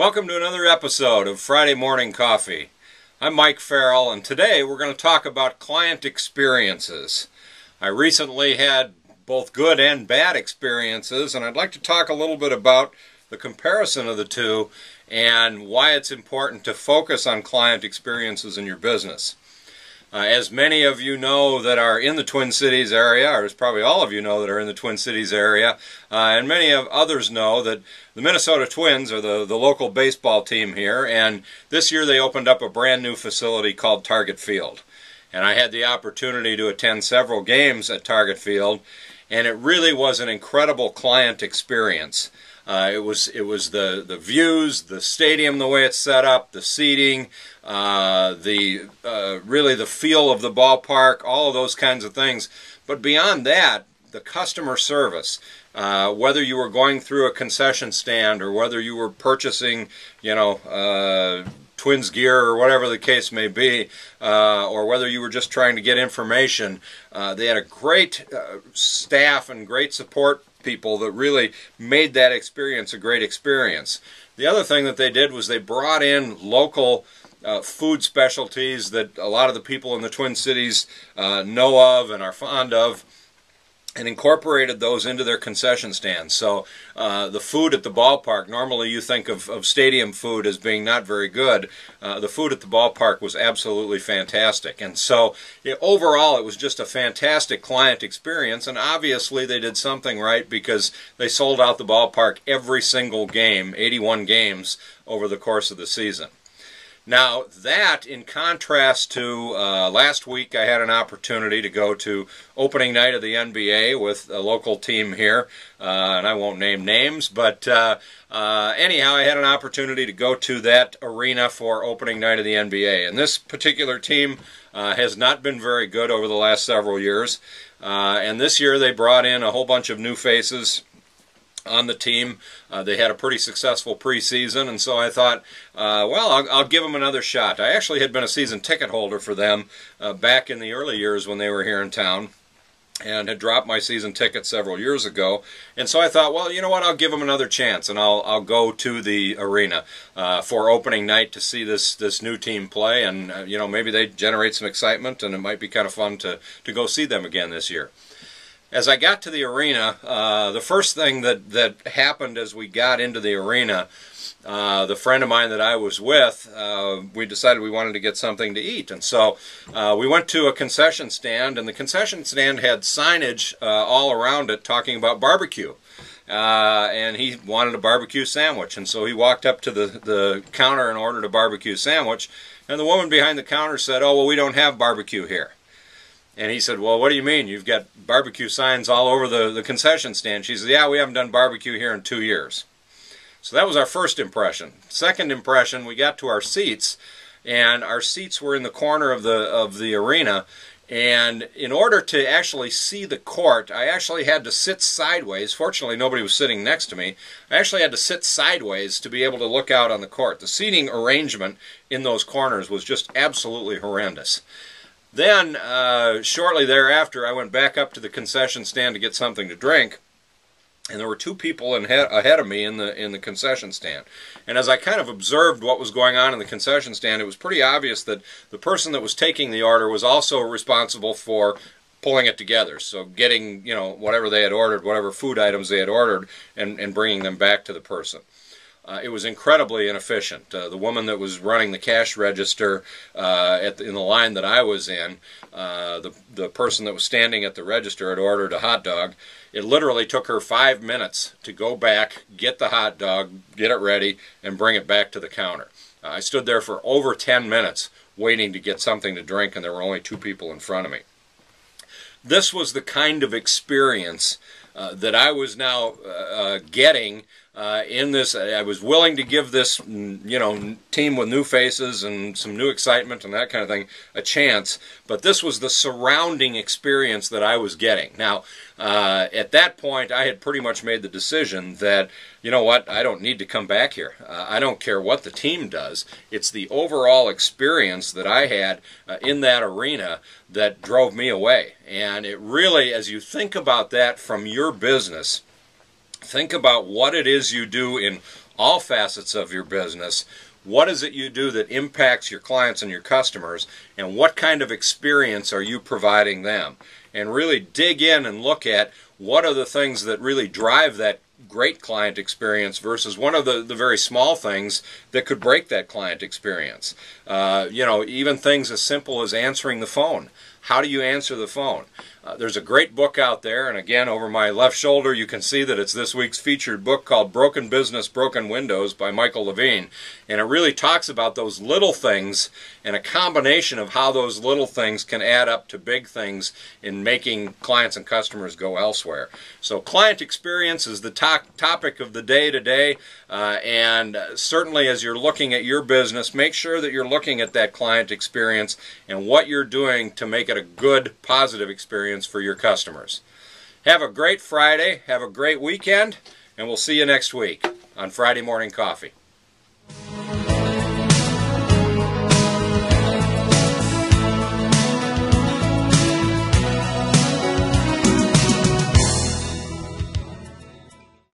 Welcome to another episode of Friday Morning Coffee. I'm Mike Ferrell, and today we're going to talk about client experiences. I recently had both good and bad experiences, and I'd like to talk a little bit about the comparison of the two and why it's important to focus on client experiences in your business. As many of you know that are in the Twin Cities area, or as probably all of you know that are in the Twin Cities area, and many of others know that the Minnesota Twins are the local baseball team here, and this year they opened up a brand new facility called Target Field. And I had the opportunity to attend several games at Target Field, and it really was an incredible client experience. It was the views, the stadium, the way it's set up, the seating, really the feel of the ballpark, all of those kinds of things. But beyond that, the customer service, whether you were going through a concession stand or whether you were purchasing, Twins gear or whatever the case may be, or whether you were just trying to get information, they had a great staff and great support people that really made that experience a great experience. The other thing that they did was they brought in local food specialties that a lot of the people in the Twin Cities know of and are fond of, and incorporated those into their concession stands. So the food at the ballpark, normally you think of stadium food as being not very good. The food at the ballpark was absolutely fantastic. And so overall it was just a fantastic client experience, and obviously they did something right because they sold out the ballpark every single game, 81 games over the course of the season. Now that, in contrast to last week, I had an opportunity to go to opening night of the NBA with a local team here, and I won't name names, but anyhow, I had an opportunity to go to that arena for opening night of the NBA. And this particular team has not been very good over the last several years, and this year they brought in a whole bunch of new faces on the team. They had a pretty successful preseason, and so I thought, well, I'll give them another shot. I actually had been a season ticket holder for them back in the early years when they were here in town, and had dropped my season ticket several years ago. And so I thought, well, you know what, I'll give them another chance, and I'll go to the arena for opening night to see this new team play, and maybe they generate some excitement, and it might be kind of fun to go see them again this year. As I got to the arena, the first thing that happened as we got into the arena, the friend of mine that I was with, we decided we wanted to get something to eat. And so we went to a concession stand, and the concession stand had signage all around it talking about barbecue. And he wanted a barbecue sandwich, and so he walked up to the counter and ordered a barbecue sandwich, and the woman behind the counter said, "Oh, well, we don't have barbecue here." And he said, "Well, what do you mean? You've got barbecue signs all over the concession stand." She said, "Yeah, we haven't done barbecue here in 2 years." So that was our first impression. Second impression, we got to our seats, and our seats were in the corner of the arena. And in order to actually see the court, I actually had to sit sideways. Fortunately, nobody was sitting next to me. I actually had to sit sideways to be able to look out on the court. The seating arrangement in those corners was just absolutely horrendous. Then, shortly thereafter, I went back up to the concession stand to get something to drink, and there were two people ahead of me in the concession stand. And as I kind of observed what was going on in the concession stand, it was pretty obvious that the person that was taking the order was also responsible for pulling it together, so getting, whatever they had ordered, whatever food items they had ordered, and bringing them back to the person. It was incredibly inefficient. The woman that was running the cash register in the line that I was in, the person that was standing at the register had ordered a hot dog. It literally took her 5 minutes to go back, get the hot dog, get it ready, and bring it back to the counter. I stood there for over 10 minutes waiting to get something to drink, and there were only two people in front of me. This was the kind of experience that I was now getting in this. I was willing to give this, team with new faces and some new excitement and that kind of thing a chance, but this was the surrounding experience that I was getting. Now, at that point, I had pretty much made the decision that, you know what, I don't need to come back here. I don't care what the team does. It's the overall experience that I had in that arena that drove me away. And it really, as you think about that from your business, think about what it is you do in all facets of your business. What is it you do that impacts your clients and your customers, and what kind of experience are you providing them? And really dig in and look at what are the things that really drive that great client experience versus one of the very small things that could break that client experience. Even things as simple as answering the phone. How do you answer the phone? There's a great book out there, and again, over my left shoulder you can see that it's this week's featured book called Broken Business, Broken Windows by Michael Levine, and it really talks about those little things and a combination of how those little things can add up to big things in making clients and customers go elsewhere. So client experience is the topic of the day today, and certainly as you're looking at your business, make sure that you're looking at that client experience and what you're doing to make it a good, positive experience for your customers. Have a great Friday, have a great weekend, and we'll see you next week on Friday Morning Coffee.